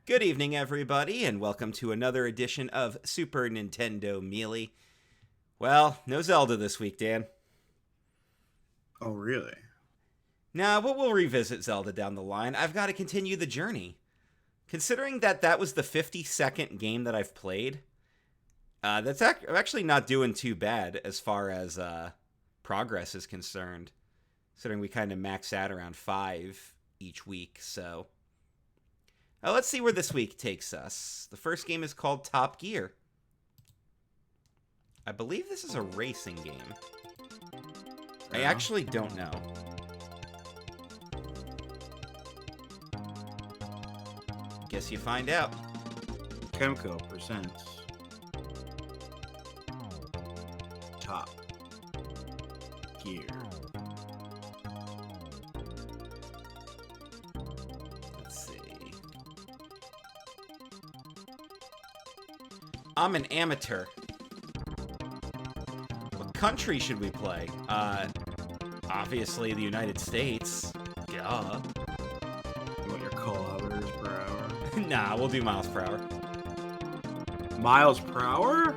Good evening, everybody, and welcome to another edition of Super NintendO'Mealy. Well, no Zelda this week, Dan. Oh, really? Nah, but we'll revisit Zelda down the line. I've got to continue the journey. Considering that was the 52nd game that I've played, I'm actually not doing too bad as far as progress is concerned. Considering we kind of max out around 5 each week, so... let's see where this week takes us. The first game is called Top Gear. I believe this is a racing game. I actually don't know. Guess you find out. Chemical presents Top Gear. Let's see. I'm an amateur. What country should we play? Obviously the United States. Duh. You want your kilometers per hour? Nah, we'll do miles per hour. Miles per hour?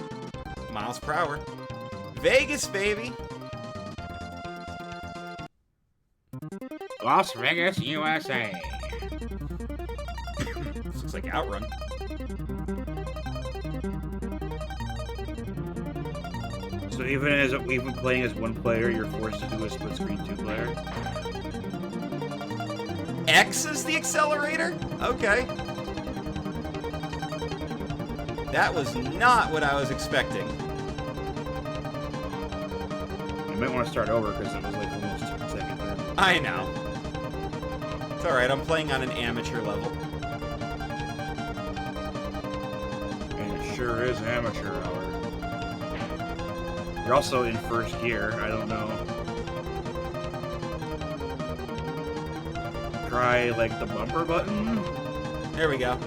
Miles per hour. Vegas, baby! Las Vegas, USA. This looks like Outrun. So even playing as one player, you're forced to do a split screen 2-player? X is the accelerator? Okay. That was not what I was expecting. You might want to start over because it was like almost 2 seconds in. I know. It's alright, I'm playing on an amateur level. And it sure is amateur hour. You're also in first gear, I don't know. Try, like, the bumper button? There we go.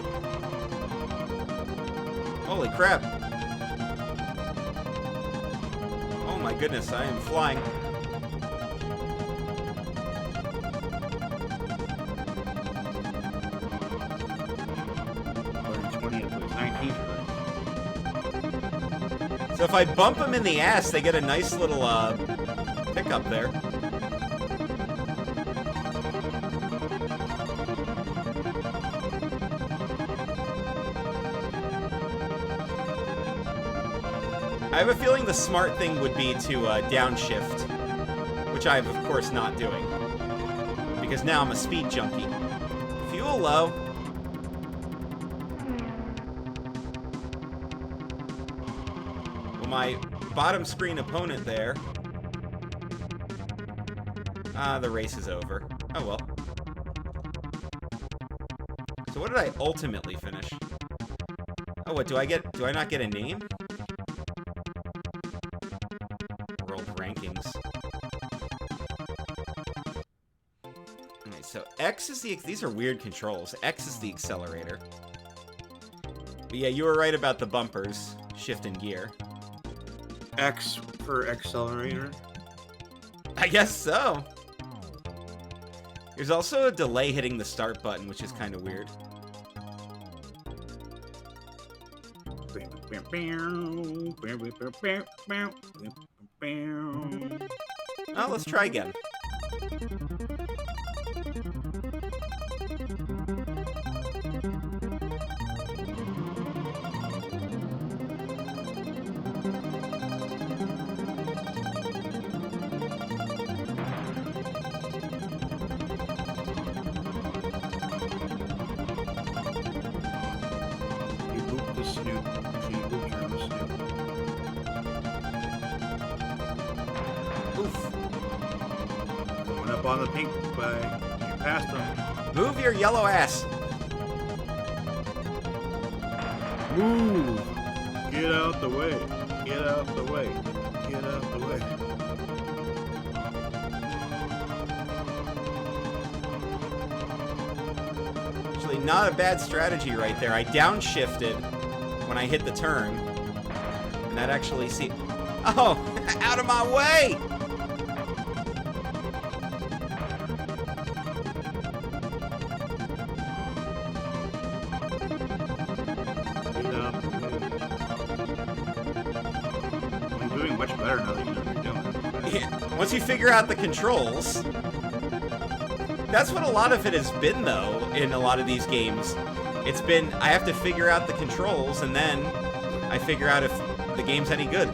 Holy crap. Oh my goodness, I am flying. Or 20th, 19th. So if I bump them in the ass, they get a nice little pickup there. I have a feeling the smart thing would be to downshift, which I'm of course not doing, because now I'm a speed junkie. Fuel low. My bottom screen opponent there. The race is over. Oh well. So what did I ultimately finish? Oh, what do I get? Do I not get a name? World rankings. Alright, so X is the... These are weird controls. X is the accelerator. But yeah, you were right about the bumpers. Shift and gear. X for accelerator. I guess so. There's also a delay hitting the start button, which is kind of weird. Oh, let's try again. Up on the pink flag. You passed them. Move your yellow ass. Move. Get out the way. Get out the way. Get out the way. Actually, not a bad strategy right there. I downshifted when I hit the turn. And that actually Oh, out of my way! much better now that you know what you're doing. Once you figure out the controls, that's what a lot of it has been, though, in a lot of these games. It's been, I have to figure out the controls, and then I figure out if the game's any good.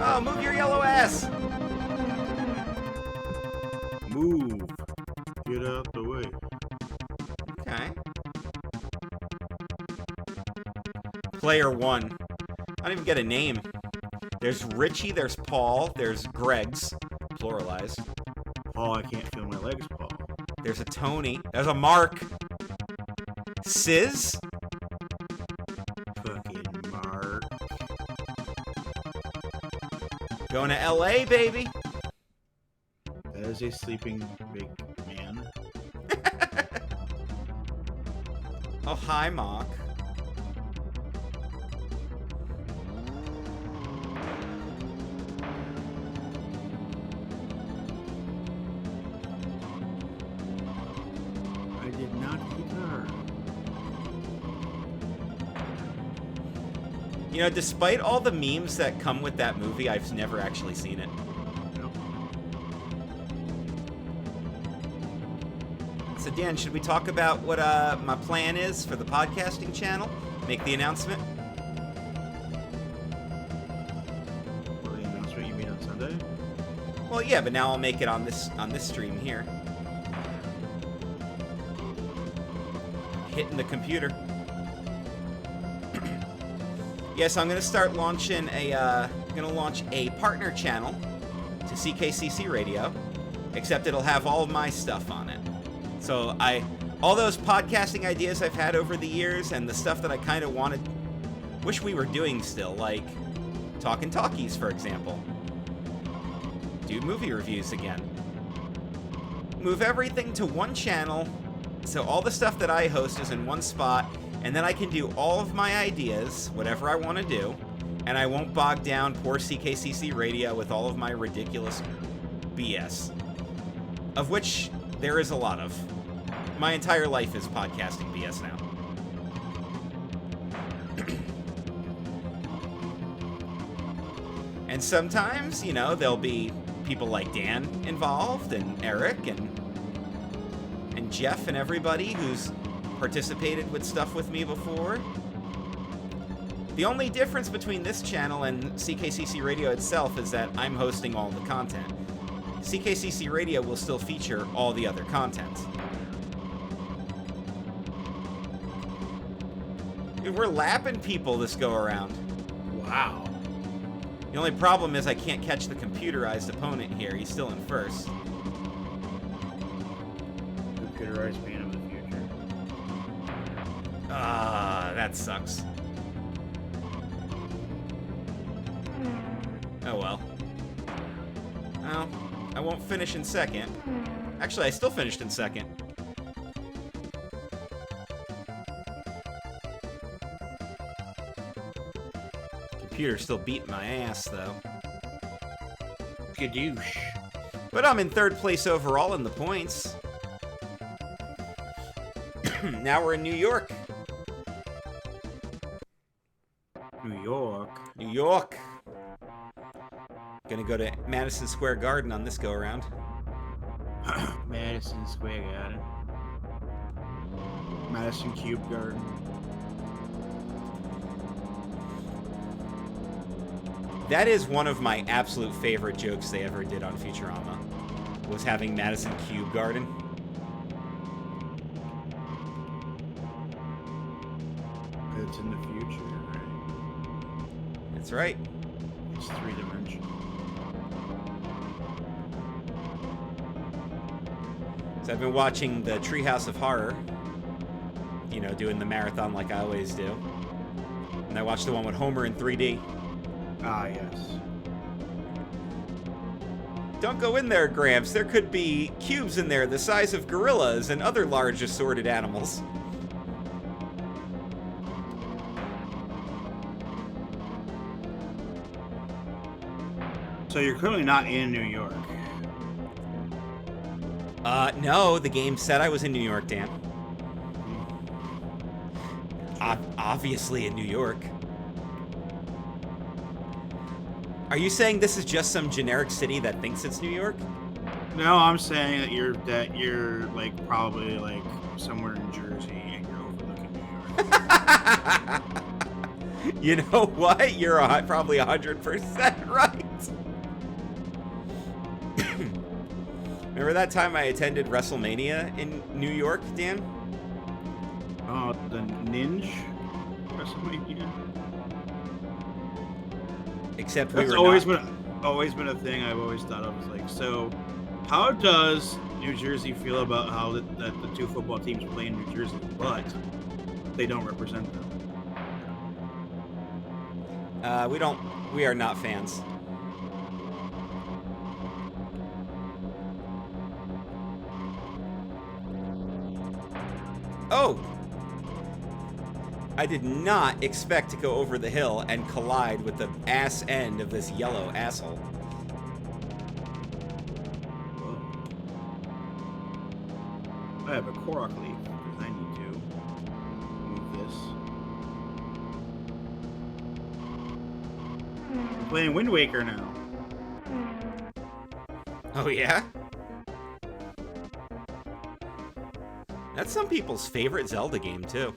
Oh, move your yellow ass! Move. Get out the way. Okay. Player 1. I don't even get a name. There's Richie, there's Paul, there's Greg's, pluralized. Paul, I can't feel my legs, Paul. There's a Tony. There's a Mark. Sis? Fucking Mark. Going to LA, baby. That is a sleeping big man. Oh, hi, Mock. I did not hit her. You know, despite all the memes that come with that movie, I've never actually seen it. No. So, Dan, should we talk about what my plan is for the podcasting channel? Make the announcement? Well, the announcement you made on Sunday? Well, yeah, but now I'll make it on this stream here. Hitting the computer. Yes, I'm gonna start launching launch a partner channel to CKCC Radio, except it'll have all of my stuff on it. So all those podcasting ideas I've had over the years and the stuff that I kind of wish we were doing still, like Talkin' Talkies, for example. Do movie reviews again. Move everything to one channel, so all the stuff that I host is in one spot, and then I can do all of my ideas, whatever I want to do, and I won't bog down poor CKCC Radio with all of my ridiculous BS. Of which there is a lot of. My entire life is podcasting BS now. And sometimes, you know, there'll be people like Dan involved, and Eric, and Jeff, and everybody who's participated with stuff with me before. The only difference between this channel and CKCC Radio itself is that I'm hosting all the content. CKCC Radio will still feature all the other content. Dude, we're lapping people this go around. Wow. The only problem is I can't catch the computerized opponent here. He's still in first. Computerized man of the future. Ah, that sucks. Oh well. Well, I won't finish in second. Actually, I still finished in second. Computer's still beating my ass, though. Gadoosh. But I'm in third place overall in the points. Now we're in New York. New York. New York. Gonna go to Madison Square Garden on this go-around. Madison Square Garden. Madison Cube Garden. That is one of my absolute favorite jokes they ever did on Futurama, was having Madison Cube Garden. It's in the future, right? That's right. It's three-dimensional. So I've been watching the Treehouse of Horror, you know, doing the marathon like I always do. And I watched the one with Homer in 3D. Ah, yes. Don't go in there, Gramps. There could be cubes in there the size of gorillas and other large assorted animals. So you're clearly not in New York. No, the game said I was in New York, Dan. Obviously in New York. Are you saying this is just some generic city that thinks it's New York? No, I'm saying that you're like probably like somewhere in Jersey and you're overlooking New York. You know what? You're probably 100% right. Remember that time I attended WrestleMania in New York, Dan? Oh, the Ninja WrestleMania. Except That's we were always not. been a thing I've always thought of. Is like, so how does New Jersey feel about how that the two football teams play in New Jersey, but they don't represent them? We are not fans. Oh! I did not expect to go over the hill and collide with the ass end of this yellow asshole. I have a Korok leaf because I need to move this. I'm playing Wind Waker now. Oh yeah? That's some people's favorite Zelda game, too.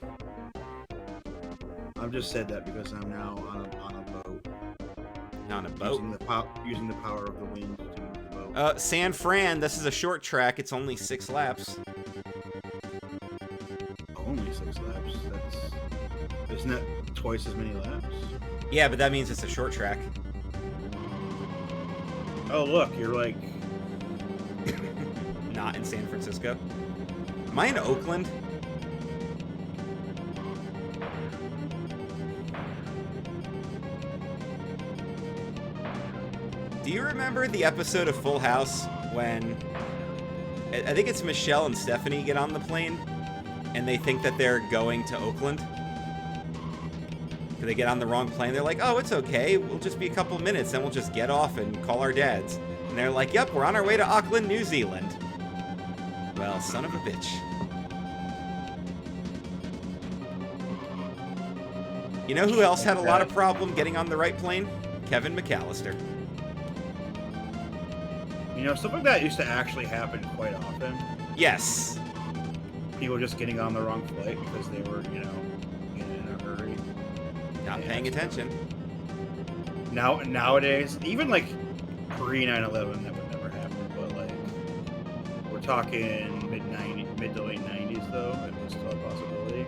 I've just said that because I'm now on a boat. On a boat? Using the power of the wind to move the boat. San Fran, this is a short track. It's only 6 laps. Only 6 laps? Isn't that twice as many laps? Yeah, but that means it's a short track. Oh, look, you're like... Not in San Francisco. Am I in Oakland? Do you remember the episode of Full House when I think it's Michelle and Stephanie get on the plane and they think that they're going to Oakland? They get on the wrong plane. They're like, oh, it's okay. We'll just be a couple minutes, then we'll just get off and call our dads. And they're like, yep, we're on our way to Auckland, New Zealand. Well, son of a bitch. You know who else had a lot of problem getting on the right plane? Kevin McAllister. You know, stuff like that used to actually happen quite often. Yes. People just getting on the wrong flight because they were, you know, in a hurry. Not paying attention. Nowadays, even like pre 9/11, that would never happen. But like, we're talking mid to late 90s, though. It was still a possibility.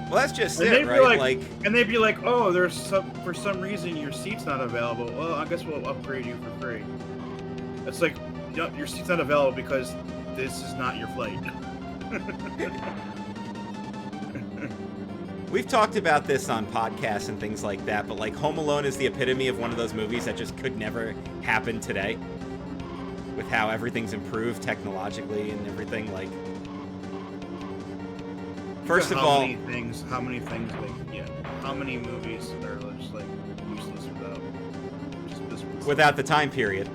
Well, that's just it, right? And they'd be like, "Oh, for some reason your seat's not available. Well, I guess we'll upgrade you for free." It's like, no, your seat's not available because this is not your flight. We've talked about this on podcasts and things like that, but like Home Alone is the epitome of one of those movies that just could never happen today. With how everything's improved technologically and everything, like. First of all, how many movies are just like useless without the time period?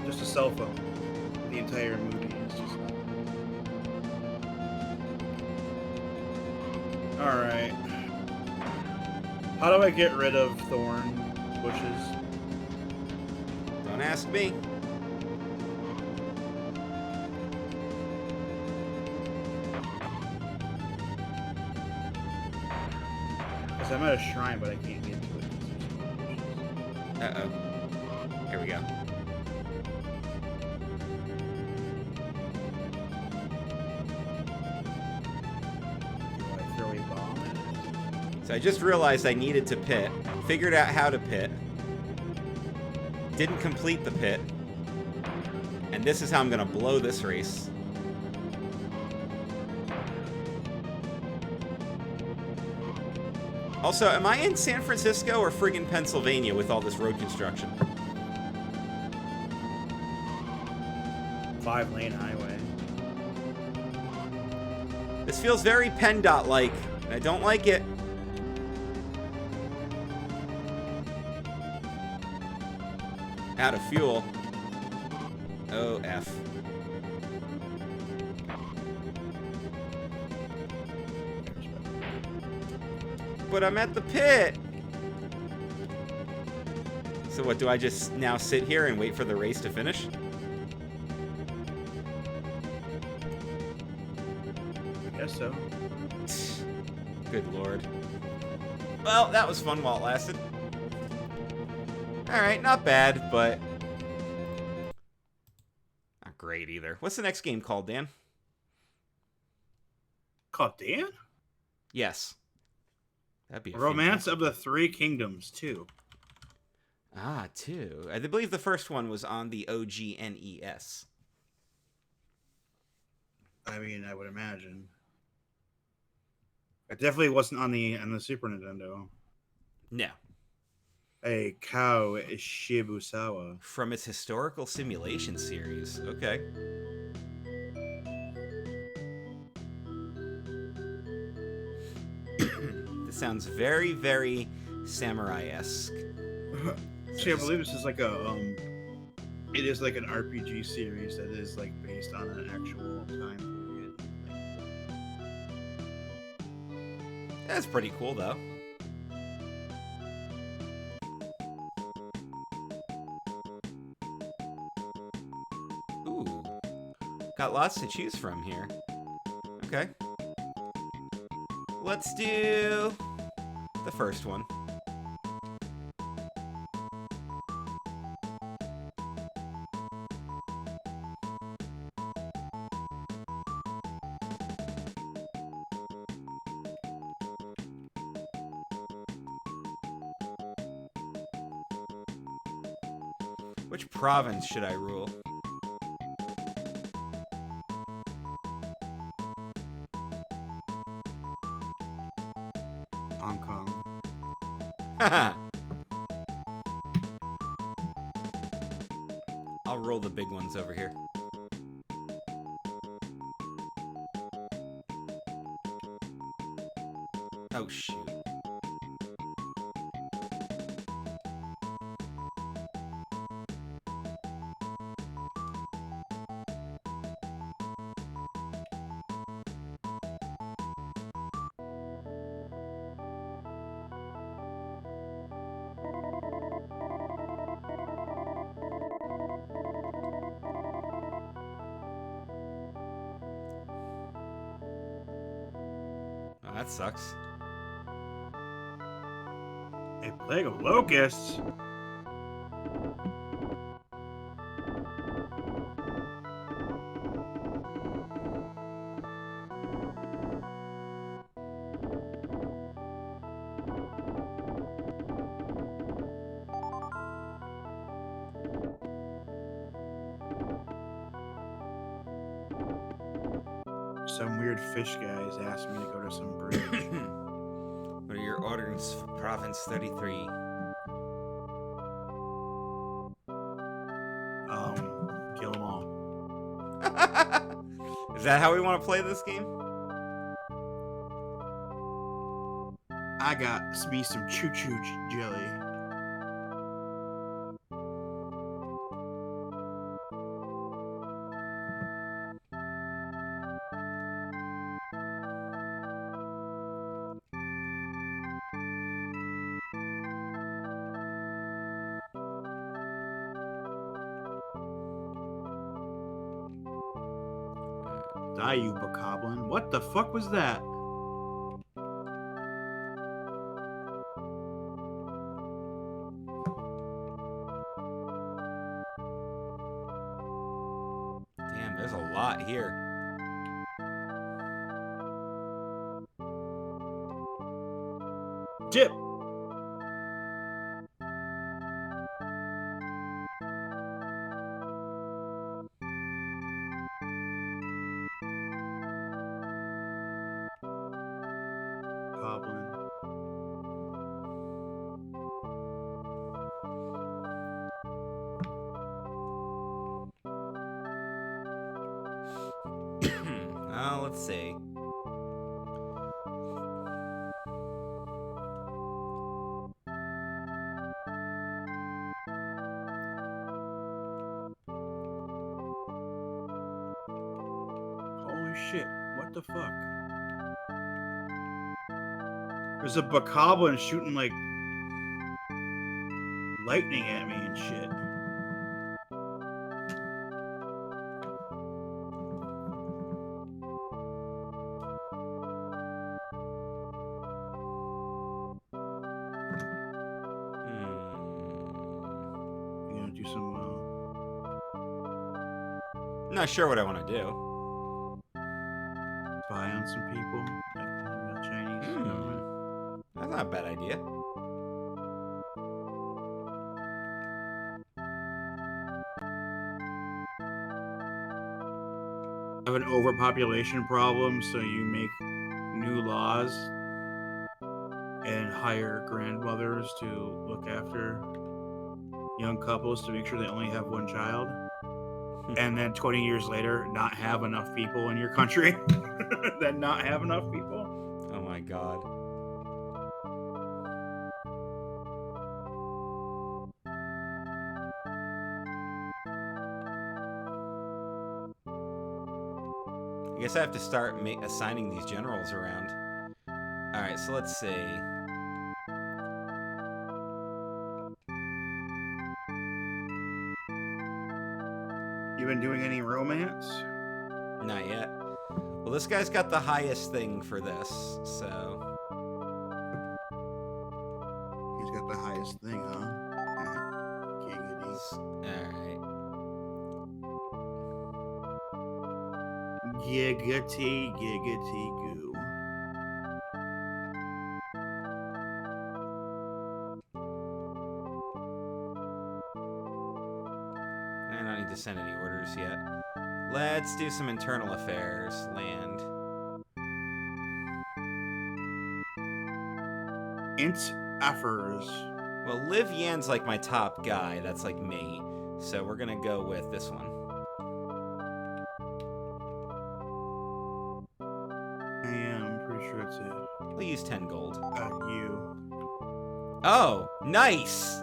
Just a cell phone. The entire movie is just. All right. How do I get rid of thorn bushes? Don't ask me. I'm at a shrine, but I can't get to it. Uh-oh. Here we go. Do I throw a bomb at it? So I just realized I needed to pit. Figured out how to pit. Didn't complete the pit. And this is how I'm going to blow this race. Also, am I in San Francisco or friggin' Pennsylvania with all this road construction? 5-lane highway. This feels very PennDOT-like, and I don't like it. Out of fuel. Oh, F. But I'm at the pit. So what, do I just now sit here and wait for the race to finish? I guess so. Good lord. Well, that was fun while it lasted. Alright, not bad, but not great either. What's the next game called, Dan? Called Dan? Yes. That'd be a Romance fantastic of the Three Kingdoms 2. Ah, 2. I believe the first one was on the OG NES. I mean, I would imagine. It definitely wasn't on the Super Nintendo. No. A cow Shibusawa. From its historical simulation series. Okay. This sounds very, very samurai-esque. See, I believe this is like a it is like an RPG series that is like based on an actual time period. That's pretty cool, though. Ooh. Got lots to choose from here. Okay. Let's do the first one. Which province should I rule? Hong Kong. Haha. I'll roll the big ones over here. Oh, shoot. Oh, that sucks. A plague of locusts. Some weird fish guys asked me to go to some bridge. What are your orders for Province 33? Kill them all. Is that how we want to play this game? I got me some choo-choo jelly. Die, you bokoblin. What the fuck was that? Damn, there's a lot here. Dip! Goblin. Let's see. Holy shit. What the fuck? There's a bokoblin shooting like lightning at me and shit. You gonna do some Not sure what I want to do. spy on some people, like the Chinese government? That's not a bad idea. Have an overpopulation problem, so you make new laws and hire grandmothers to look after young couples to make sure they only have one child. And then 20 years later, not have enough people in your country. Then not have enough people. Oh my god. I guess I have to start assigning these generals around. Alright, so let's see. You been doing any romance? Not yet. Well, this guy's got the highest thing for this, so... He's got the highest thing, huh? Giggity. Alright. Giggity, giggity, goo. I don't need to send any orders yet. Let's do some internal affairs. Land. Int effers. Well, Liv Yan's like my top guy. That's like me. So we're gonna go with this one. I am pretty sure it's it. We'll use 10 gold. You. Oh, nice!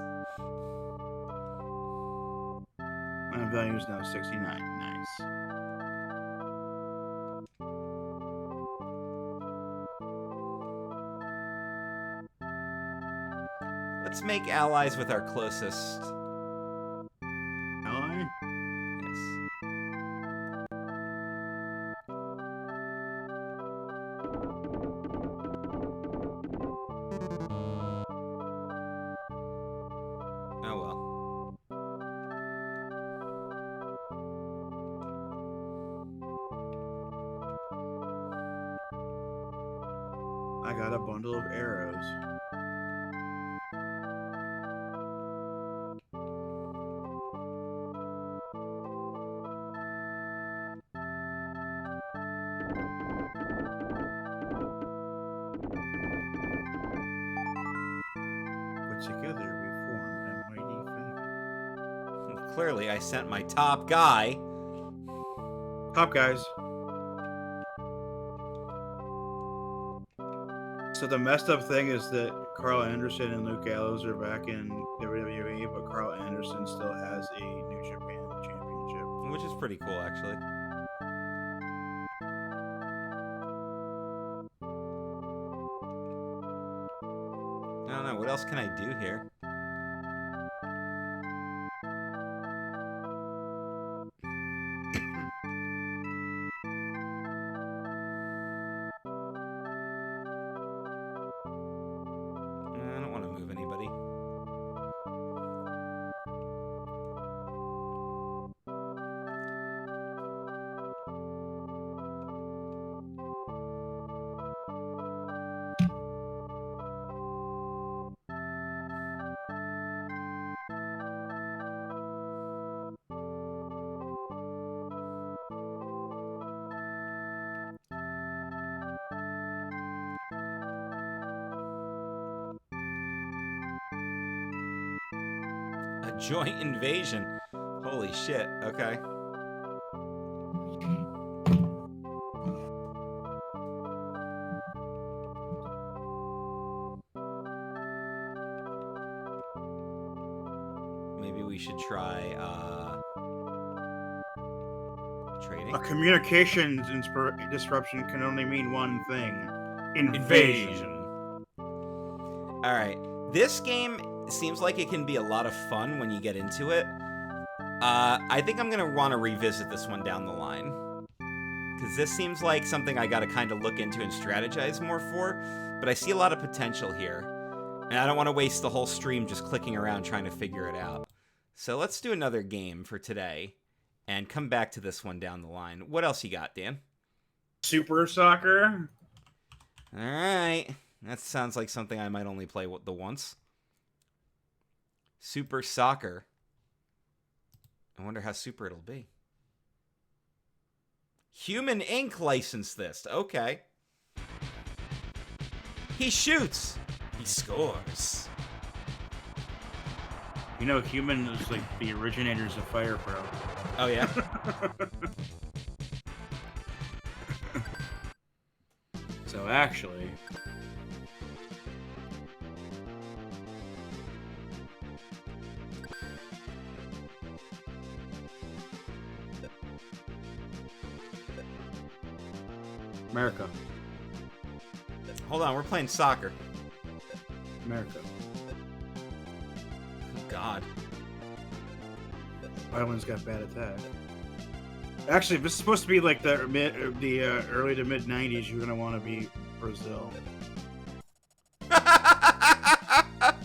My value is now 69. Nice. Let's make allies with our closest. Ally? Yes. Oh well. I got a bundle of arrows. Together we formed a mighty family. Clearly, I sent my top guy. Top guys. So the messed up thing is that Carl Anderson and Luke Gallows are back in WWE, but Carl Anderson still has a New Japan Championship. Which is pretty cool, actually. I don't know, what else can I do here? I don't want to move anybody. A joint invasion. Holy shit. Okay. Maybe we should try trading. A communications disruption can only mean one thing: invasion. All right. This game seems like it can be a lot of fun when you get into it. I think I'm going to want to revisit this one down the line. Because this seems like something I got to kind of look into and strategize more for. But I see a lot of potential here. And I don't want to waste the whole stream just clicking around trying to figure it out. So let's do another game for today. And come back to this one down the line. What else you got, Dan? Super Soccer. All right. That sounds like something I might only play the once. Super Soccer. I wonder how super it'll be. Human Inc. licensed this. Okay. He shoots. He scores. You know, Human is like the originators of Fire Pro. Oh, yeah? So actually... America. Hold on, we're playing soccer. America. Oh, God. Ireland's got bad attack. Actually, if this is supposed to be like the early to mid '90s, you're gonna want to be Brazil. I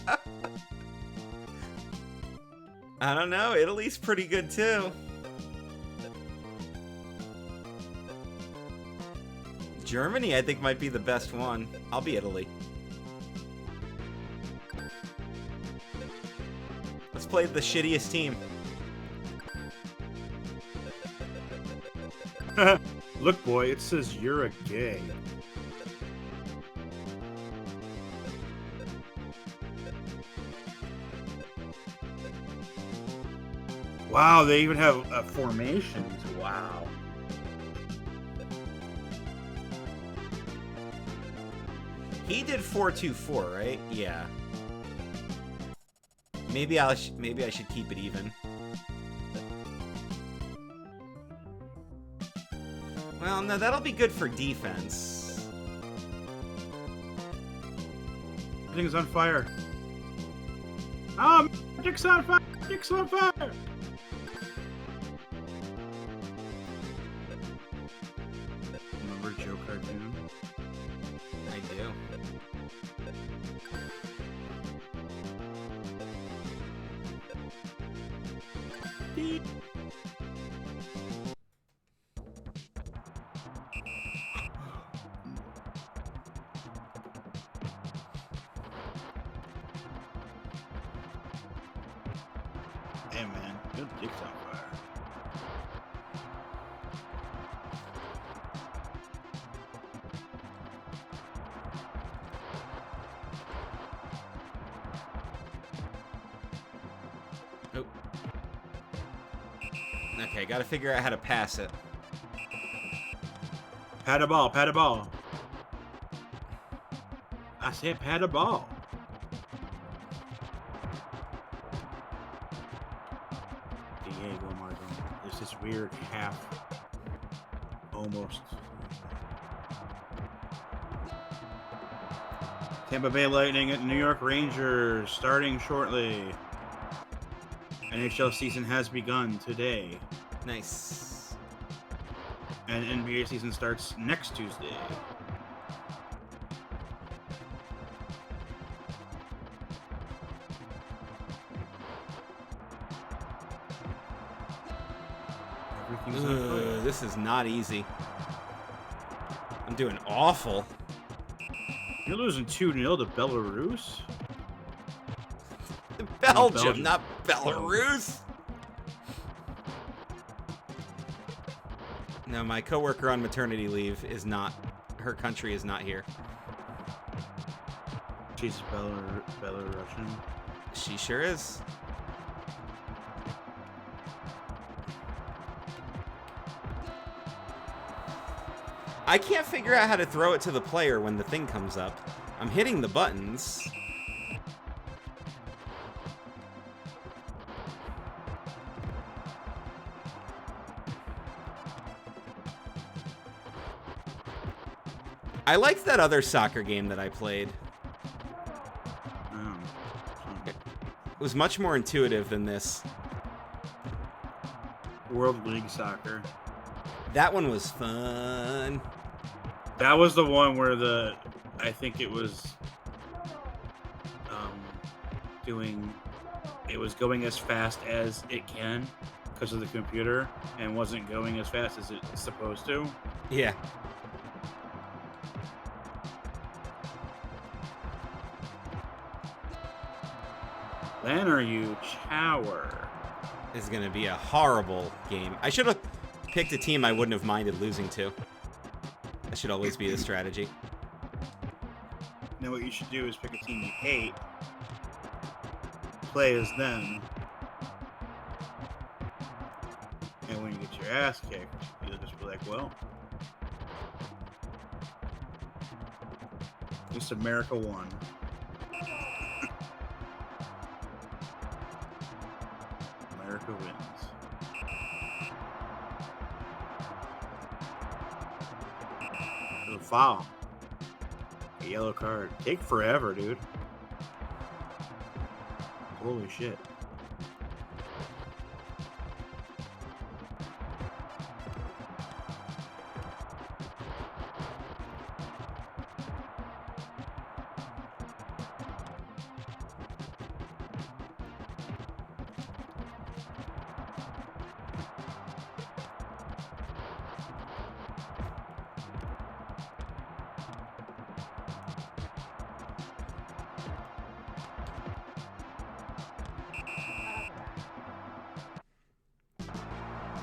don't know. Italy's pretty good, too. Germany, I think, might be the best one. I'll be Italy. Let's play the shittiest team. Look, boy, it says you're a gay. Wow, they even have formations. Wow. He did 4-2-4, right? Yeah. Maybe I should keep it even. Well, no, that'll be good for defense. Everything's on fire. Oh, Magic's on fire! Magic's on fire! Remember Joe Cartoon? I do. Beep. Hey man, your dick's on fire. Oh. Okay, gotta figure out how to pass it. Pat a ball, pat a ball. I said pat a ball. Diego Maradona. There's this weird half, almost. Tampa Bay Lightning at New York Rangers starting shortly. NHL season has begun today. Nice. And NBA season starts next Tuesday. Everything's on fire. This is not easy. I'm doing awful. You're losing 2-0 to Belarus? Belgium, not Belarus. No, my coworker on maternity leave is not. Her country is not here. She's Belarusian. She sure is. I can't figure out how to throw it to the player when the thing comes up. I'm hitting the buttons. I liked that other soccer game that I played. was much more intuitive than this. World League Soccer. That one was fun. That was the one where I think it was it was going as fast as it can because of the computer and wasn't going as fast as it's supposed to. Yeah. Then are you Chower? This is going to be a horrible game. I should have picked a team I wouldn't have minded losing to. That should always be the strategy. Now what you should do is pick a team you hate, play as them, and when you get your ass kicked, you'll just be like, well, at least America won. America wins. A foul. A yellow card. Take forever, dude. Holy shit.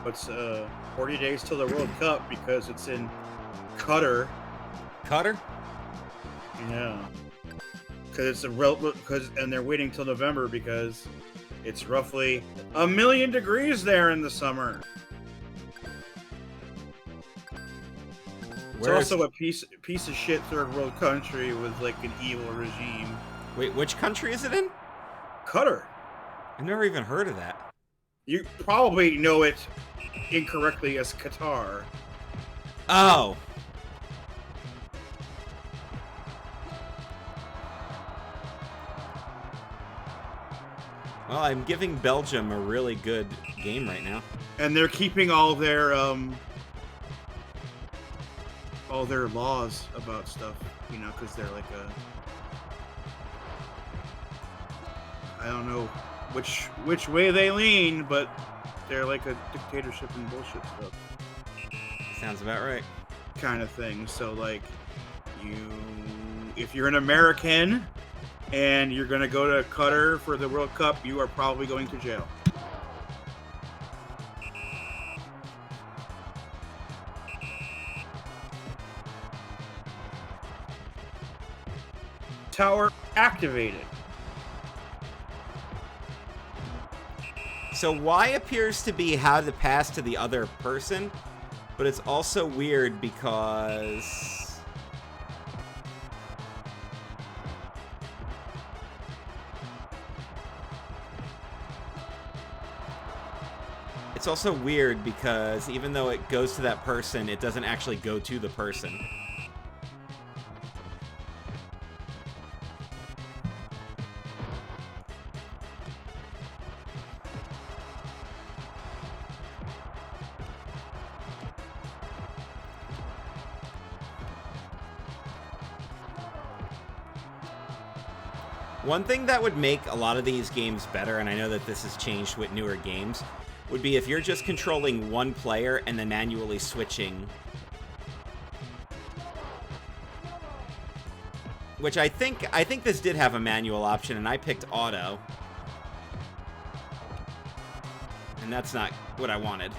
It's 40 days till the World Cup because it's in Qatar. Cutter? Yeah. Because and they're waiting till November because it's roughly 1 million degrees there in the summer. It's also a piece of shit third world country with like an evil regime. Wait, which country is it in? Qatar. I've never even heard of that. You probably know it incorrectly as Qatar. Oh. Well, I'm giving Belgium a really good game right now. And they're keeping all their laws about stuff, you know, because they're like I don't know which way they lean, but they're like a dictatorship and bullshit stuff. Sounds about right. Kind of thing. So like if you're an American and you're gonna go to Qatar for the World Cup, you are probably going to jail. Tower activated. So Y appears to be how to pass to the other person, but it's also weird because even though it goes to that person, it doesn't actually go to the person. One thing that would make a lot of these games better, and I know that this has changed with newer games, would be if you're just controlling one player and then manually switching. Which I think this did have a manual option, and I picked auto. And that's not what I wanted.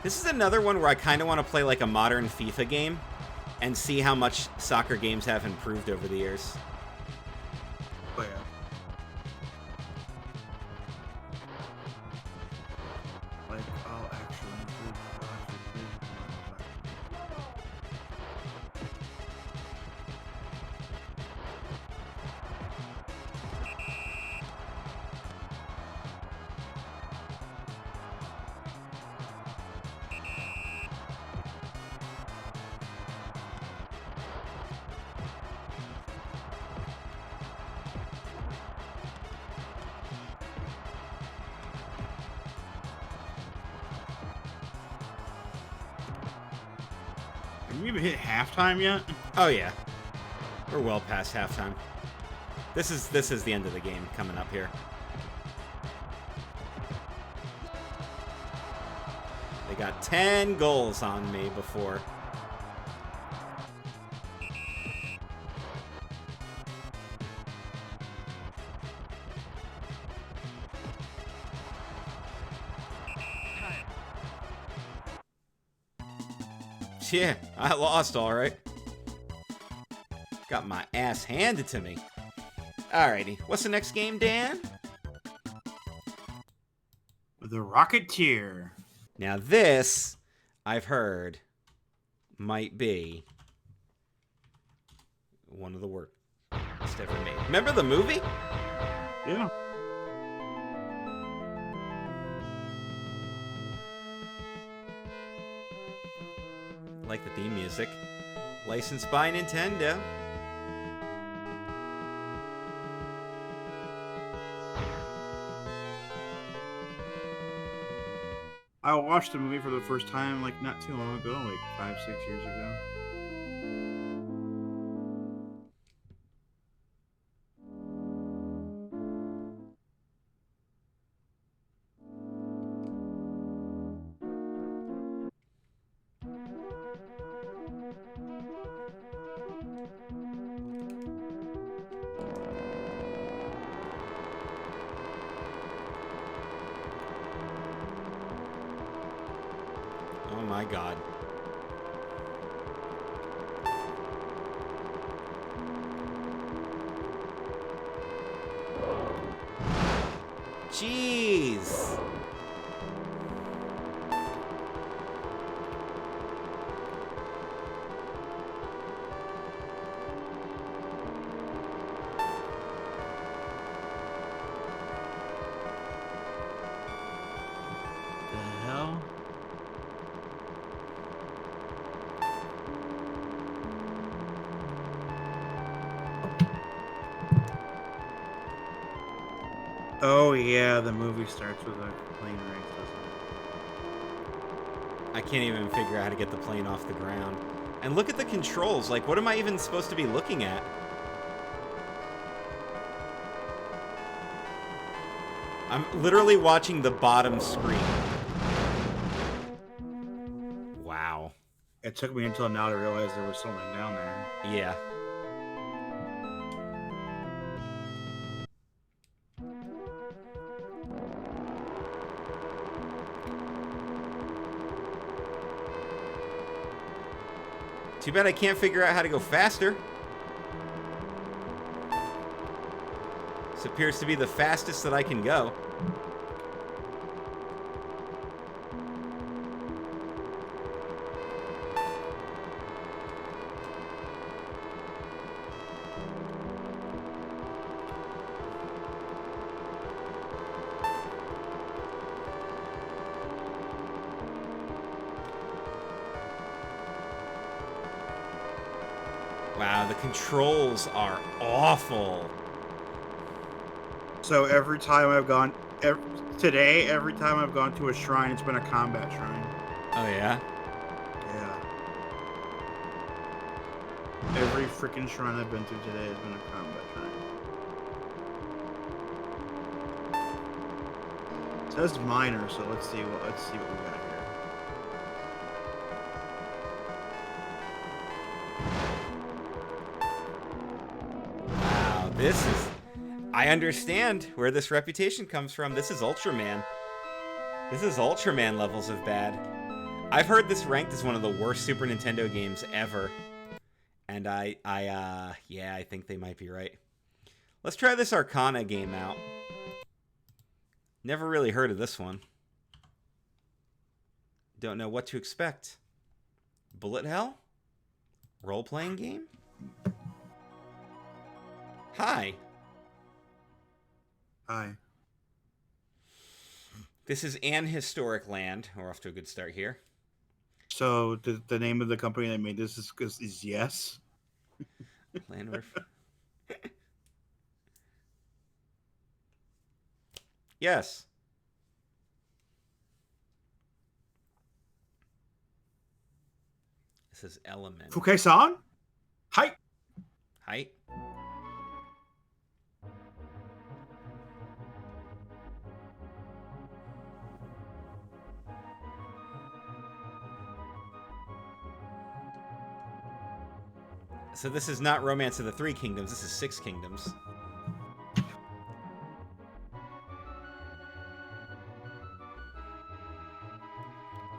This is another one where I kind of want to play like a modern FIFA game and see how much soccer games have improved over the years. Oh, yeah. Like, I'll actually improve. Have we even hit halftime yet? Oh yeah, we're well past halftime. This is the end of the game coming up here. They got 10 goals on me before. Yeah, I lost, all right. Got my ass handed to me. Alrighty, what's the next game, Dan? The Rocketeer. Now this, I've heard, might be one of the worst ever made. Remember the movie? Yeah. Like the theme music. Licensed by Nintendo. I watched the movie for the first time like not too long ago, like 5-6 years ago. Oh my god. Jeez. The hell? Oh yeah, the movie starts with a plane race, doesn't it? I can't even figure out how to get the plane off the ground. And look at the controls. Like, what am I even supposed to be looking at? I'm literally watching the bottom screen. Wow. It took me until now to realize there was something down there. Yeah. Too bad I can't figure out how to go faster. This appears to be the fastest that I can go. Wow, the controls are awful. So every time I've gone every time I've gone to a shrine, it's been a combat shrine. Oh yeah? Yeah. Every freaking shrine I've been to today has been a combat shrine. It says minor, so let's see what we got here. Wow, this is... I understand where this reputation comes from. This is Ultraman. This is Ultraman levels of bad. I've heard this ranked as one of the worst Super Nintendo games ever. And yeah, I think they might be right. Let's try this Arcana game out. Never really heard of this one. Don't know what to expect. Bullet hell? Role-playing game? Hi. Hi. This is An Historic Land. We're off to a good start here. So the name of the company that made this is Yes? Land Yes. This is Element. Fuke-san? Hi. Hi. So this is not Romance of the Three Kingdoms. This is Six Kingdoms.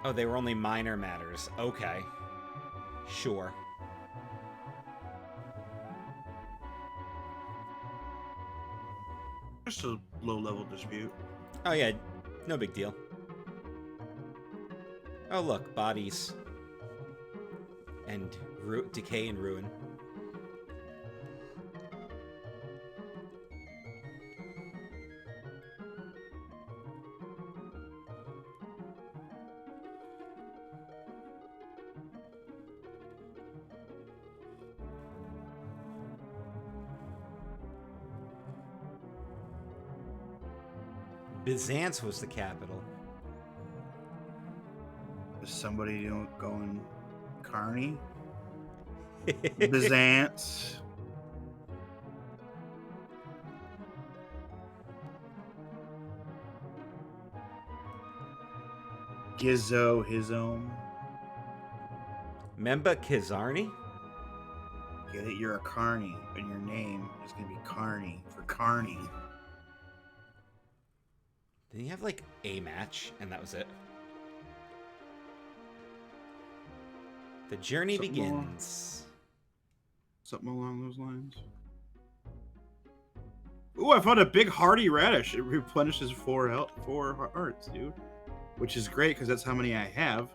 Oh, they were only minor matters. Okay. Sure. Just a low-level dispute. Oh, yeah. No big deal. Oh, look. Bodies. And decay and ruin. Byzance was the capital. Is somebody going Carney? Byzance. Gizzo, his own. Memba Kizarni? Get it? You're a Carney, and your name is going to be Carney for Carney. Did he have, like, a match, and that was it? The journey begins. Something along those lines. Ooh, I found a big hearty radish. It replenishes 4 hearts, dude. Which is great, because that's how many I have.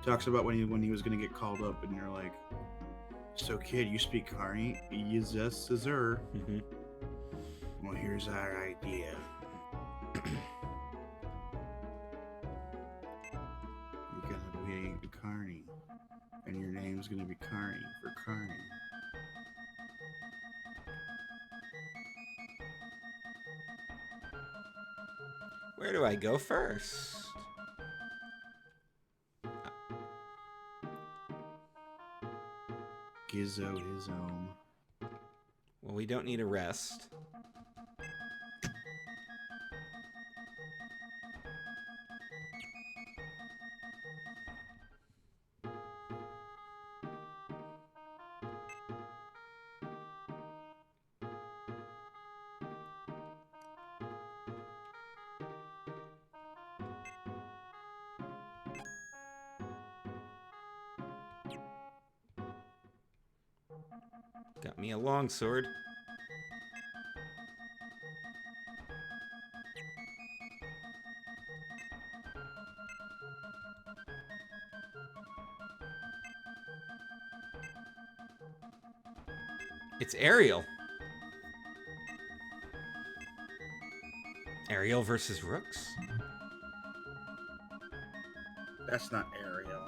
Talks about when he was going to get called up, and you're like, so kid, you speak Carney? Yes, sir. Mm-hmm. Well, here's our idea. You're gonna be Carney, and your name's gonna be Carney for Carney. Where do I go first? Gizzo, his own. Well, we don't need a rest. Got me a longsword. It's Ariel. Ariel versus Rooks? That's not Ariel.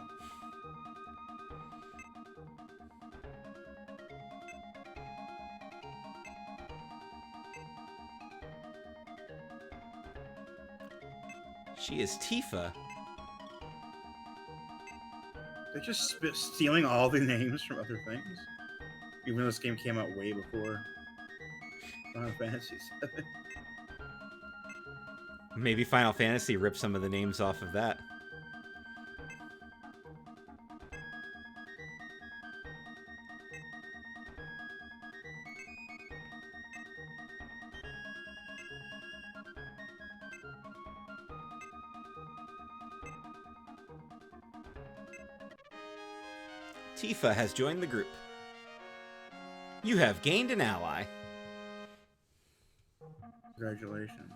She is Tifa. They're just stealing all the names from other things. Even though this game came out way before Final Fantasy VII. Maybe Final Fantasy ripped some of the names off of that. Tifa has joined the group. You have gained an ally. Congratulations.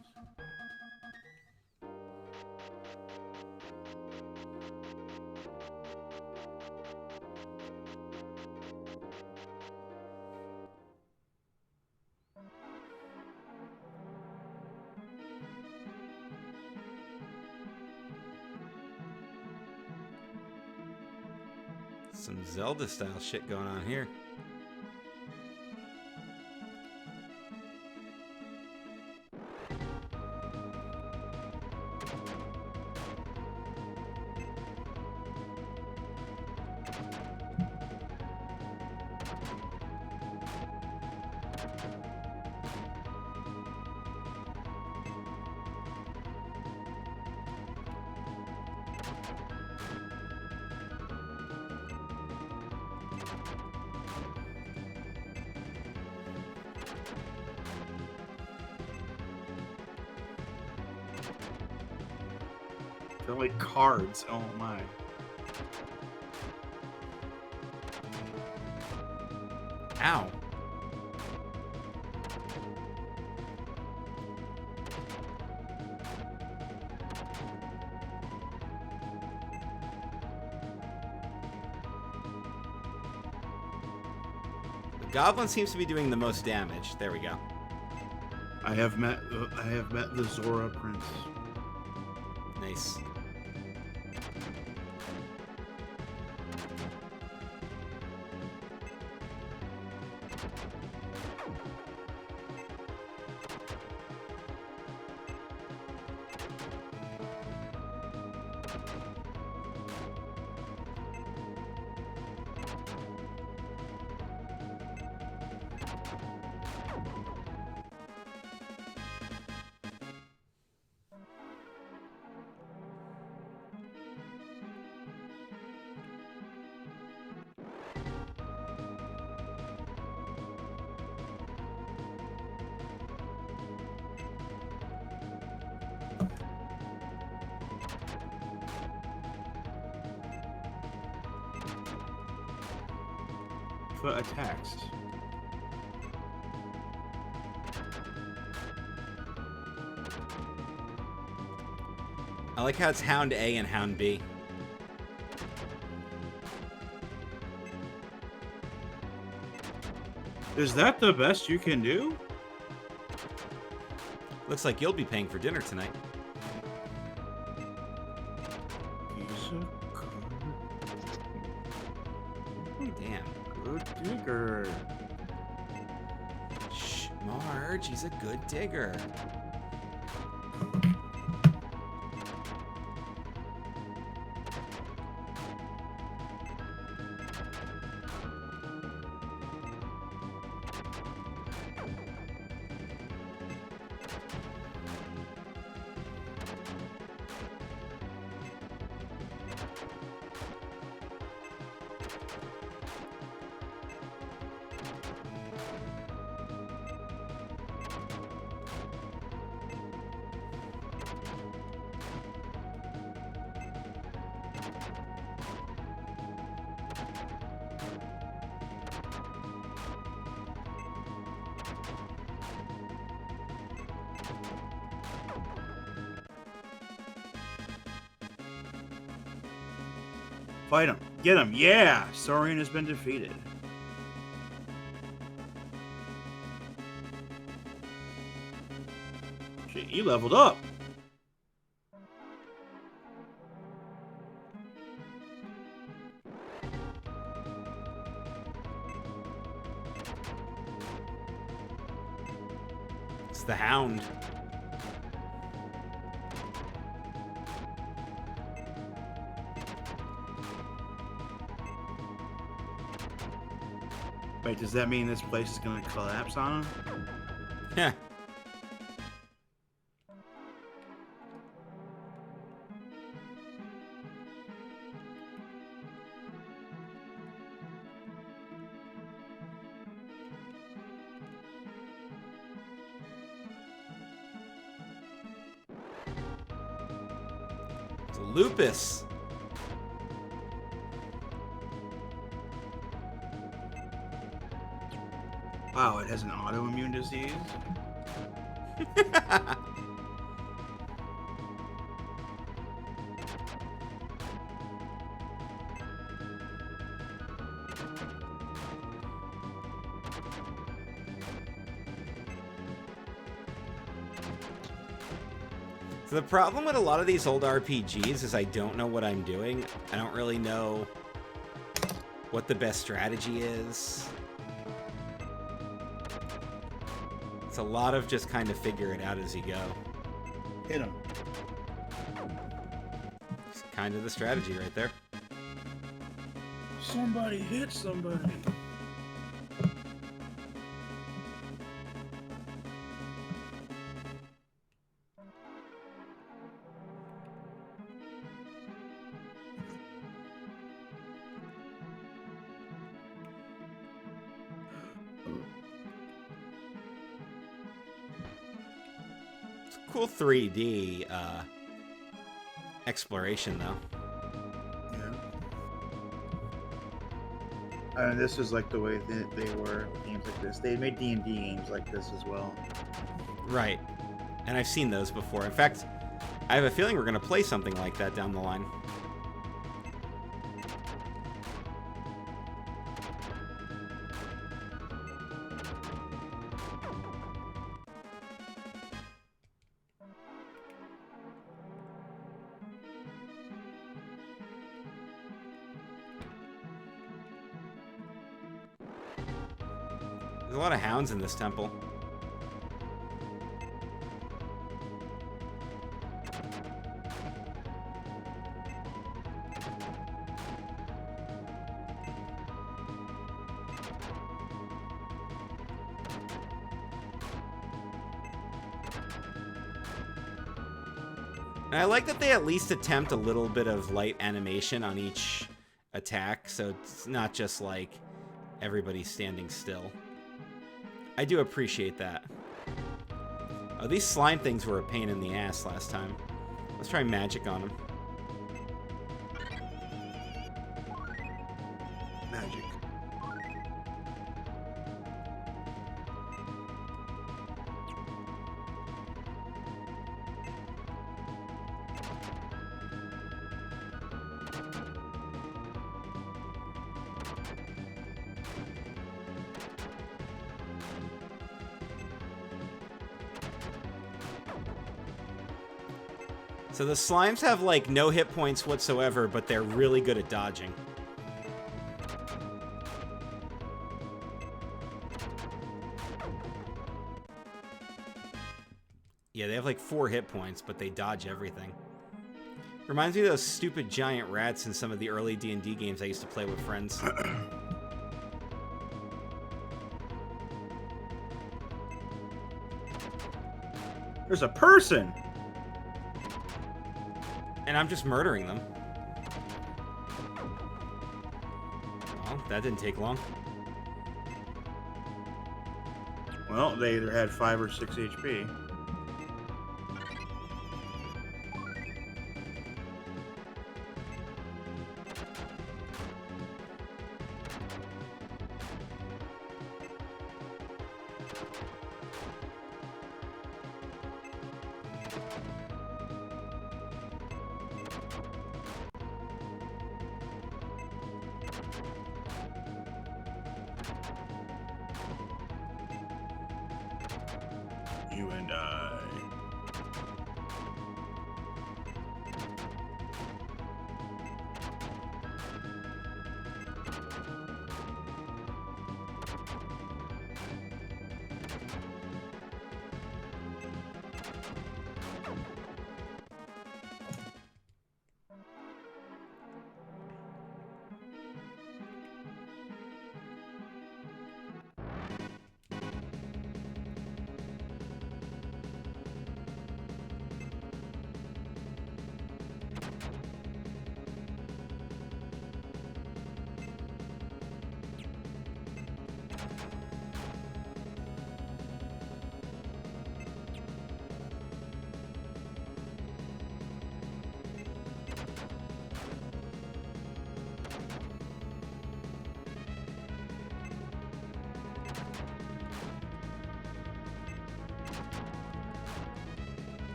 Some Zelda-style shit going on here. They're like cards. Oh my. Ow. The goblin seems to be doing the most damage. There we go. I have met the Zora Prince. Nice. For attacks. I like how it's Hound A and Hound B. Is that the best you can do? Looks like you'll be paying for dinner tonight. He's a Damn. good digger. Shh, Marge, he's a good digger. Fight him. Get him. Yeah! Saurian has been defeated. Shit, he leveled up. It's the Hound. Wait, does that mean this place is gonna collapse on him? Heh. It's a lupus. Wow, it has an autoimmune disease? So the problem with a lot of these old RPGs is I don't know what I'm doing. I don't really know what the best strategy is. It's a lot of just kind of figure it out as you go. Hit him. It's kind of the strategy right there. Somebody hit somebody. It's a cool 3D exploration, though. Yeah. This is like the way that they were with games like this. They made D&D games like this as well. Right. And I've seen those before. In fact, I have a feeling we're going to play something like that down the line. There's a lot of hounds in this temple. And I like that they at least attempt a little bit of light animation on each attack, so it's not just like everybody standing still. I do appreciate that. Oh, these slime things were a pain in the ass last time. Let's try magic on them. Magic. So the slimes have like no hit points whatsoever, but they're really good at dodging. Yeah, they have like 4 hit points, but they dodge everything. Reminds me of those stupid giant rats in some of the early D&D games I used to play with friends. There's a person! And I'm just murdering them. Well, that didn't take long. Well, they either had 5 or 6 HP. You and I.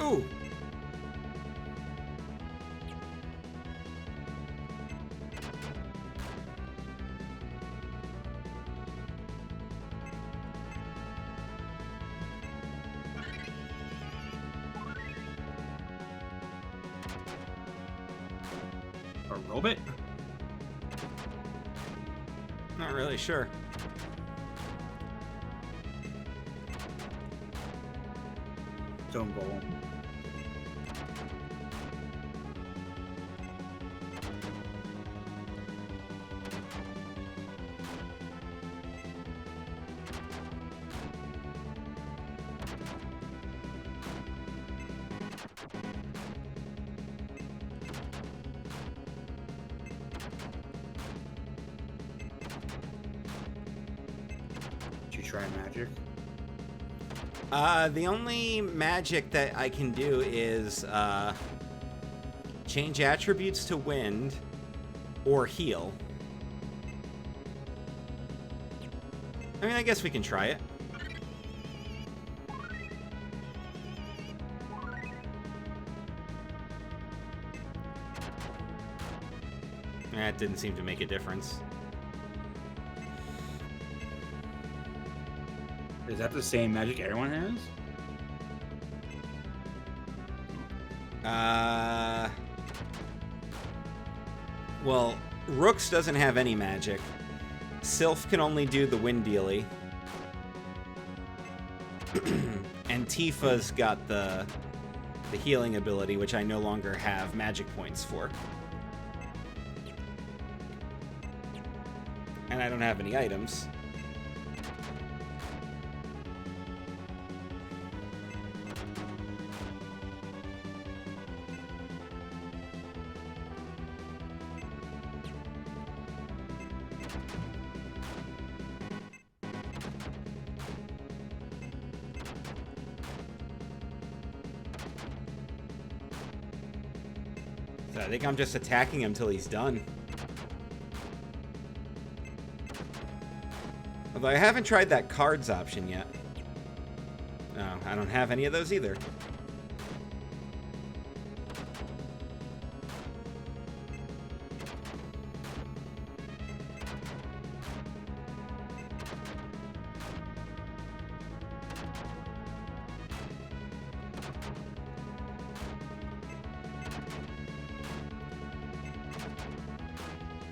Ooh. A robot? Not really sure. Don't go home. Did you try magic? The only magic that I can do is change attributes to wind or heal. I mean, I guess we can try it. That didn't seem to make a difference. Is that the same magic everyone has? Well, Rooks doesn't have any magic. Sylph can only do the wind dealy. And Tifa's got the healing ability, which I no longer have magic points for. And I don't have any items. So I think I'm just attacking him till he's done. Although I haven't tried that cards option yet. No, I don't have any of those either.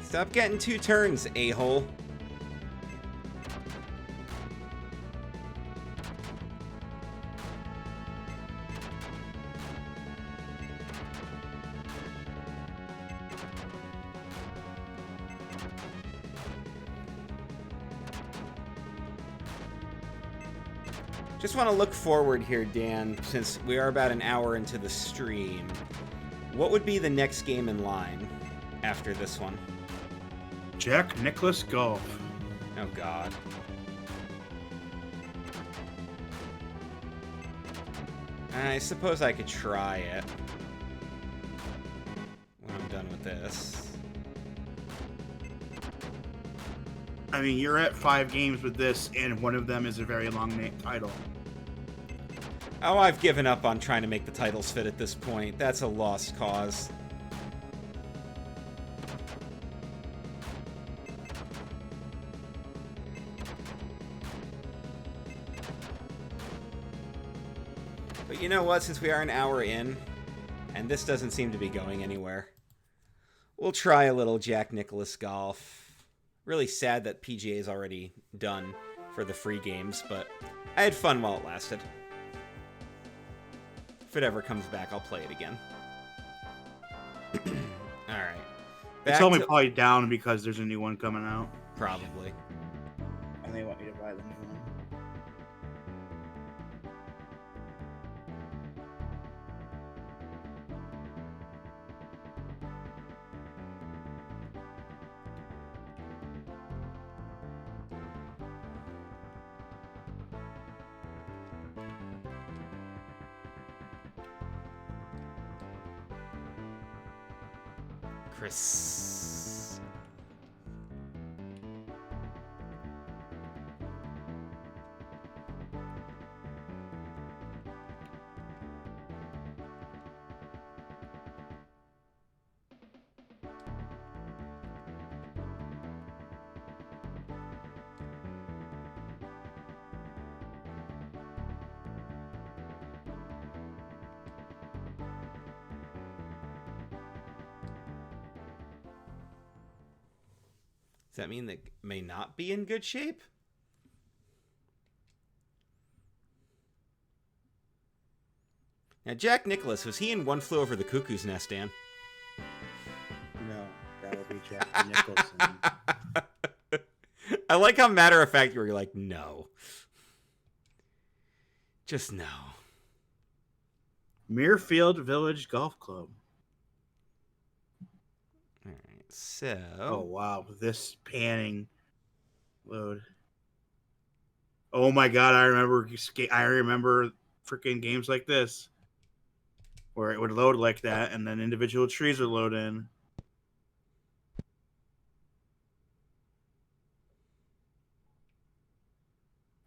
Stop getting 2 turns, a-hole. Just want to look forward here, Dan, since we are about an hour into the stream. What would be the next game in line after this one? Jack Nicklaus Golf. Oh, God. I suppose I could try it when I'm done with this. I mean, you're at 5 games with this, and one of them is a very long title. Oh, I've given up on trying to make the titles fit at this point. That's a lost cause. But you know what? Since we are an hour in, and this doesn't seem to be going anywhere, we'll try a little Jack Nicklaus Golf. Really sad that PGA is already done for the free games, but I had fun while it lasted. If it ever comes back, I'll play it again. Alright. It's only probably down because there's a new one coming out. Probably. And they want me to buy the new one. Chris. Does that mean that may not be in good shape? Now, Jack Nicholas, was he in One Flew Over the Cuckoo's Nest, Dan? No, that would be Jack Nicholson. I like how matter of fact you were like, no. Just no. Muirfield Village Golf Club. All right, so. Oh wow, this panning load. Oh my god, I remember freaking games like this, where it would load like that, and then individual trees would load in.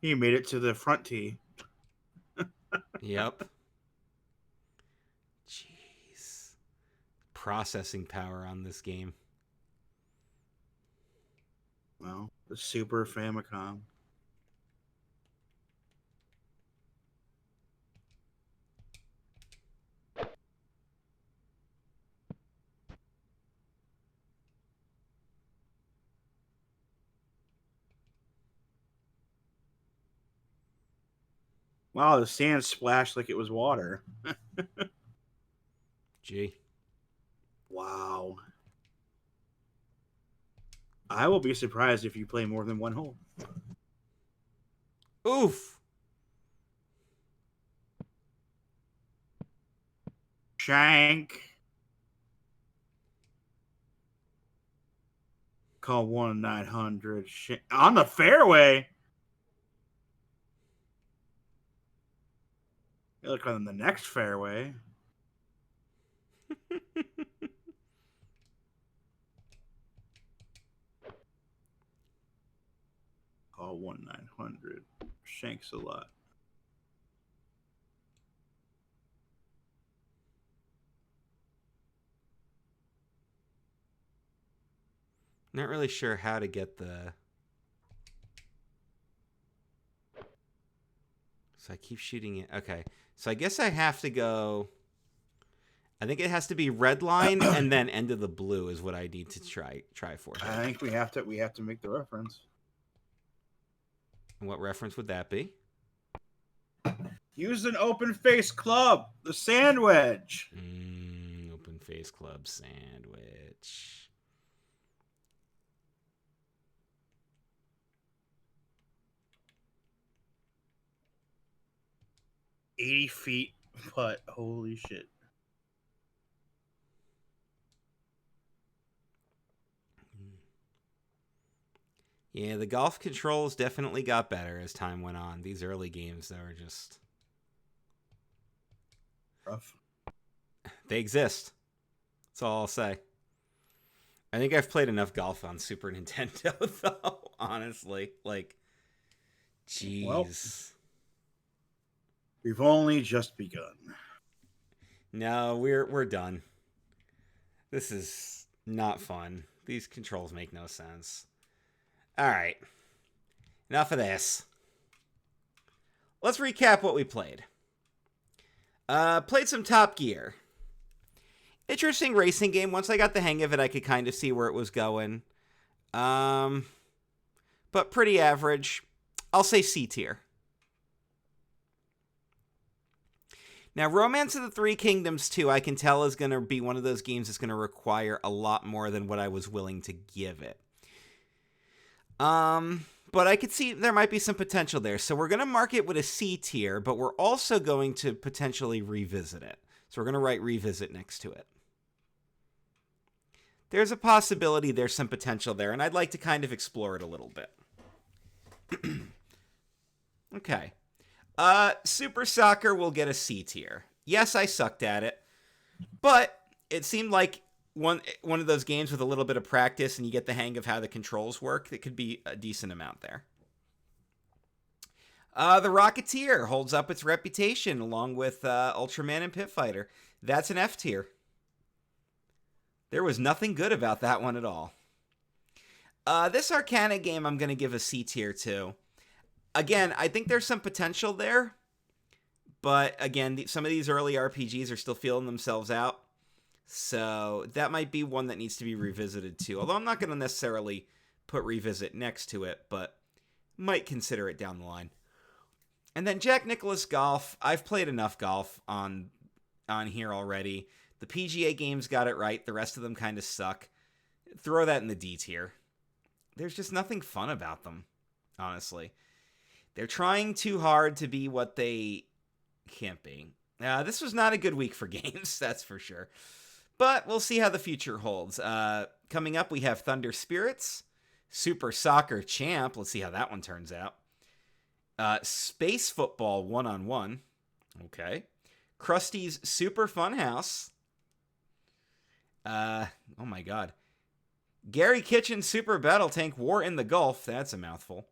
He made it to the front tee. Yep. Jeez. Processing power on this game. Well, the Super Famicom. Wow, the sand splashed like it was water. Gee. Wow. I will be surprised if you play more than one hole. Oof. Shank. Call 1-900. On the fairway. You look on the next fairway. Call 1-900. Shanks a lot. Not really sure how to get the... So I keep shooting it. Okay. So I guess I have to go... I think it has to be red line and then end of the blue is what I need to try for. I think we have to make the reference. And what reference would that be? Use an open face club. The sand wedge. Open face club sandwich. $80 feet putt. Holy shit. Yeah, the golf controls definitely got better as time went on. These early games, they were just... Rough. They exist. That's all I'll say. I think I've played enough golf on Super Nintendo, though, honestly. Like, jeez. Well, we've only just begun. No, we're done. This is not fun. These controls make no sense. All right. Enough of this. Let's recap what we played. Played some Top Gear. Interesting racing game. Once I got the hang of it, I could kind of see where it was going. But pretty average. I'll say C tier. Now, Romance of the Three Kingdoms 2, I can tell is going to be one of those games that's going to require a lot more than what I was willing to give it. But I could see there might be some potential there. So we're going to mark it with a C tier, but we're also going to potentially revisit it. So we're going to write revisit next to it. There's a possibility there's some potential there, and I'd like to kind of explore it a little bit. Okay. Super Soccer will get a C tier. Yes, I sucked at it, but it seemed like one of those games with a little bit of practice and you get the hang of how the controls work. It could be a decent amount there. The Rocketeer holds up its reputation along with Ultraman and Pit Fighter. That's an F tier. There was nothing good about that one at all. This Arcana game I'm going to give a C tier to. Again, I think there's some potential there. But again, some of these early RPGs are still feeling themselves out. So that might be one that needs to be revisited too. Although I'm not going to necessarily put Revisit next to it, but might consider it down the line. And then Jack Nicklaus Golf. I've played enough golf on here already. The PGA games got it right. The rest of them kind of suck. Throw that in the D tier. There's just nothing fun about them, honestly. They're trying too hard to be what they can't be. This was not a good week for games, that's for sure. But we'll see how the future holds. Coming up, we have Thunder Spirits, Super Soccer Champ. Let's see how that one turns out. Space Football 1-on-1. Okay. Krusty's Super Fun House. Oh my god. Gary Kitchen Super Battle Tank War in the Gulf. That's a mouthful.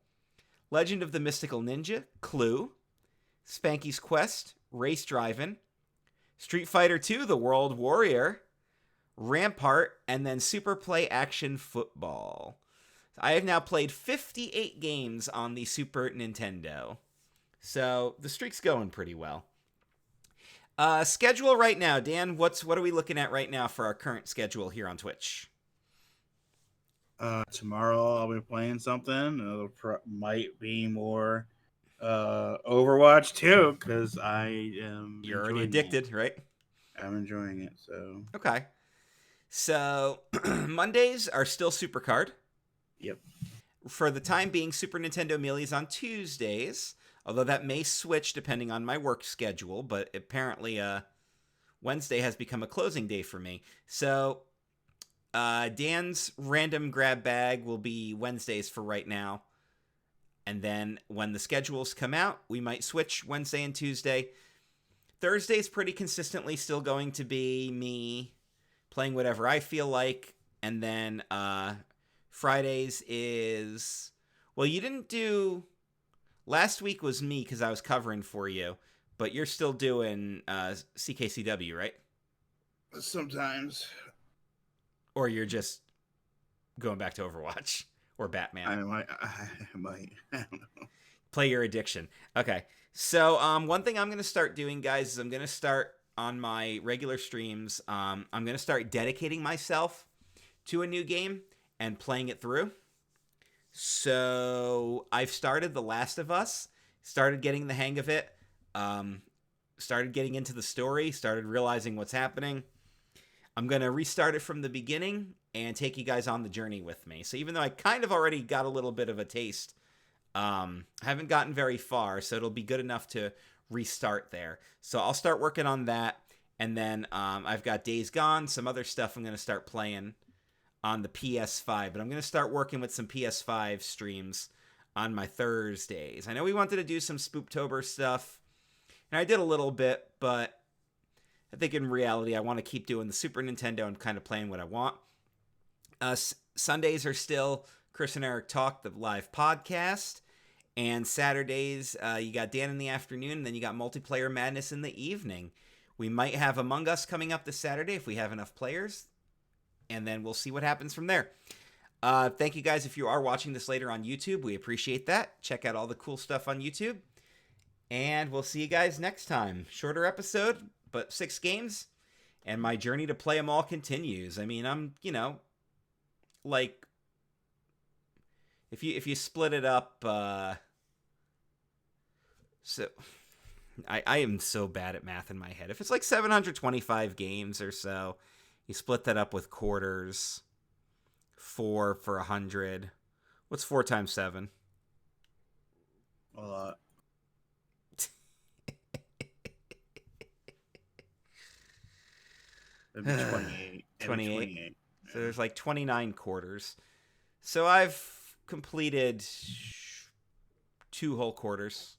Legend of the Mystical Ninja. Clue. Spanky's Quest. Race Drivin'. Street Fighter 2 The World Warrior. Rampart. And then Super Play Action Football. I have now played 58 games on the Super Nintendo. So the streak's going pretty well. Schedule right now, Dan. What are we looking at right now for our current schedule here on Twitch? Tomorrow I'll be playing something. Might be more Overwatch too, because I am. You're already addicted, right? I'm enjoying it. So okay. So Mondays are still Supercard. Yep. For the time being, Super NintendO'Mealy is on Tuesdays, although that may switch depending on my work schedule, but apparently Wednesday has become a closing day for me. So Dan's random grab bag will be Wednesdays for right now. And then when the schedules come out, we might switch Wednesday and Tuesday. Thursday's pretty consistently still going to be me playing whatever I feel like. And then Fridays is... Well, you didn't do... Last week was me because I was covering for you. But you're still doing CKCW, right? Sometimes. Or you're just going back to Overwatch or Batman. I might. I don't know. Play your addiction. Okay. So one thing I'm going to start doing, guys, is I'm going to start on my regular streams. I'm going to start dedicating myself to a new game and playing it through. So I've started The Last of Us, started getting the hang of it, started getting into the story, started realizing what's happening. I'm going to restart it from the beginning and take you guys on the journey with me. So even though I kind of already got a little bit of a taste, I haven't gotten very far, so it'll be good enough to restart there. So I'll start working on that, and then I've got Days Gone, some other stuff I'm going to start playing on the PS5, but I'm going to start working with some PS5 streams on my Thursdays. I know we wanted to do some Spooptober stuff, and I did a little bit, but I think in reality I want to keep doing the Super Nintendo and kind of playing what I want. Sundays are still Chris and Eric Talk, the live podcast, and Saturdays you got Dan in the afternoon, and then you got Multiplayer Madness in the evening. We might have Among Us coming up this Saturday if we have enough players, and then we'll see what happens from there. Thank you guys if you are watching this later on YouTube. We appreciate that. Check out all the cool stuff on YouTube. And we'll see you guys next time. Shorter episode, but 6 games. And my journey to play them all continues. I mean, I'm, like, if you split it up, so I am so bad at math in my head. If it's like 725 games or so, you split that up with quarters, 4 for 100. What's 4 times 7? A lot. That'd be 28. 28. So there's like 29 quarters. So I've completed 2 whole quarters.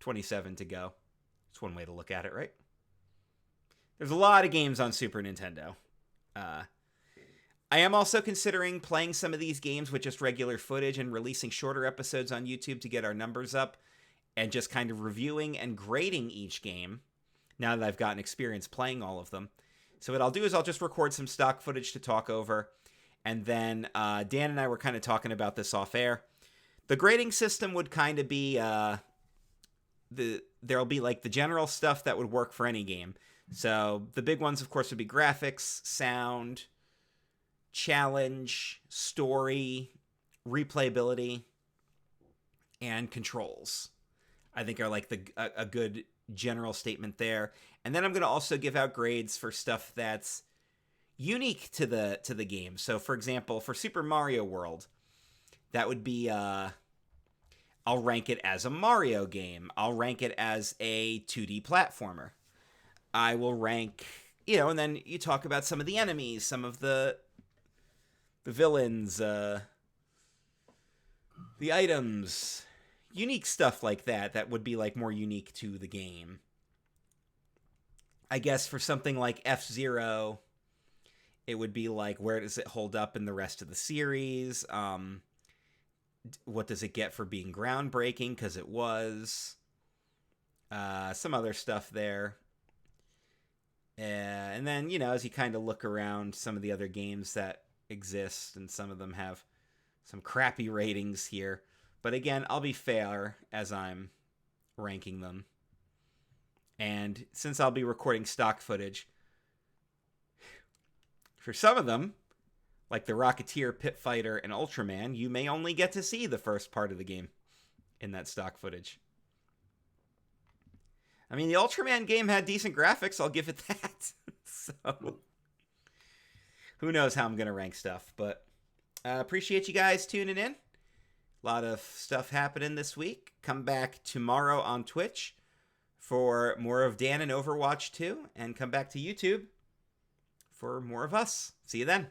27 to go. That's one way to look at it, right? There's a lot of games on Super Nintendo. I am also considering playing some of these games with just regular footage and releasing shorter episodes on YouTube to get our numbers up and just kind of reviewing and grading each game now that I've gotten experience playing all of them. So what I'll do is I'll just record some stock footage to talk over, and then Dan and I were kind of talking about this off air. The grading system would kind of be there'll be like the general stuff that would work for any game. So the big ones, of course, would be graphics, sound, challenge, story, replayability, and controls, I think are like a good general statement there. And then I'm going to also give out grades for stuff that's unique to the game. So for example, for Super Mario World, that would be I'll rank it as a Mario game. I'll rank it as a 2D platformer. I will rank, and then you talk about some of the enemies, some of the villains, the items, unique stuff like that would be like more unique to the game. I guess for something like F-Zero, it would be like, where does it hold up in the rest of the series? What does it get for being groundbreaking? Because it was. Some other stuff there. And then, as you kind of look around some of the other games that exist, and some of them have some crappy ratings here. But again, I'll be fair as I'm ranking them. And since I'll be recording stock footage, for some of them, like the Rocketeer, Pit Fighter, and Ultraman, you may only get to see the first part of the game in that stock footage. I mean, the Ultraman game had decent graphics, I'll give it that. So, who knows how I'm going to rank stuff, but appreciate you guys tuning in. A lot of stuff happening this week. Come back tomorrow on Twitch for more of Dan and Overwatch 2, and come back to YouTube for more of us. See you then.